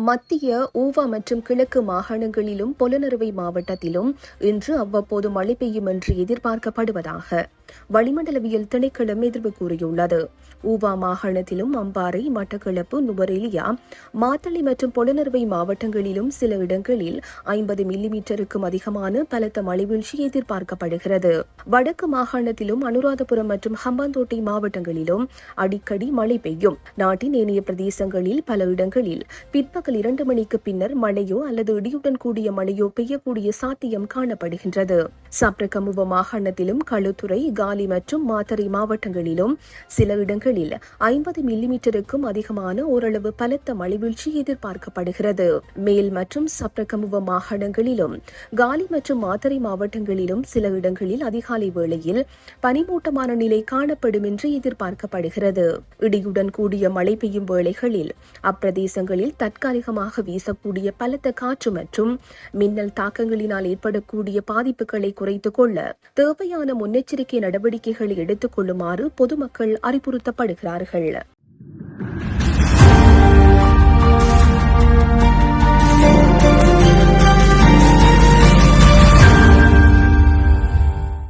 மத்திய, ஊவா மற்றும் கிழக்கு மாகாணங்களிலும் பொலனறுவை மாவட்டத்திலும் இன்று அவ்வப்போது மழை பெய்யும் என்று எதிர்பார்க்கப்படுவதாக வளிமண்டலவியல் திணைக்களம் எதிர்வு கூறியுள்ளது. ஊவா மாகாணத்திலும் அம்பாறை, மட்டக்களப்பு, நுவரெலியா, மாத்தளை மற்றும் பொலனறுவை மாவட்டங்களிலும் சில இடங்களில் 50 மில்லிமீட்டருக்கும் அதிகமான பலத்த மழைவீழ்ச்சி எதிர்பார்க்கப்படுகிறது. வடக்கு மாகாணத்திலும் அனுராதபுரம் மற்றும் ஹம்பாந்தோட்டை மாவட்டங்களிலும் அடிக்கடி மழை பெய்யும். நாட்டின் ஏனைய பிரதேசங்களில் பல இடங்களில் பிற்பகல் 2 மணிக்கு பின்னர் மழையோ அல்லது இடியுடன் கூடிய மழையோ பெய்யக்கூடிய சாத்தியம் காணப்படுகின்றது. சப்ரகமுவ மாகாணத்திலும் களுத்துறை, காலி மற்றும் மாத்தறை மாவட்டங்களிலும் சில இடங்களில் 50 மில்லிமீட்டருக்கும் அதிகமான ஓரளவு பலத்த மழைவீழ்ச்சி எதிர்பார்க்கப்படுகிறது. மேல் மற்றும் சப்ரகமுவ மாகாணங்களிலும் காலி மற்றும் மாத்தறை மாவட்டங்களிலும் சில இடங்களில் அதிகாலை வேளையில் பனிமூட்டமான நிலை காணப்படும் என்று எதிர்பார்க்கப்படுகிறது. இடியுடன் கூடிய மழை பெய்யும் வேளைகளில் அப்பிரதேசங்களில் தற்காலிகமாக வீசக்கூடிய பலத்த காற்று மற்றும் மின்னல் தாக்கங்களினால் ஏற்படக்கூடிய பாதிப்புகளை குறைத்துக் கொள்ள தேவையான முன்னெச்சரிக்கை நடவடிக்கைகளை எடுத்துக் கொள்ளுமாறு பொதுமக்கள் அறிவுறுத்தப்படுகிறார்கள்.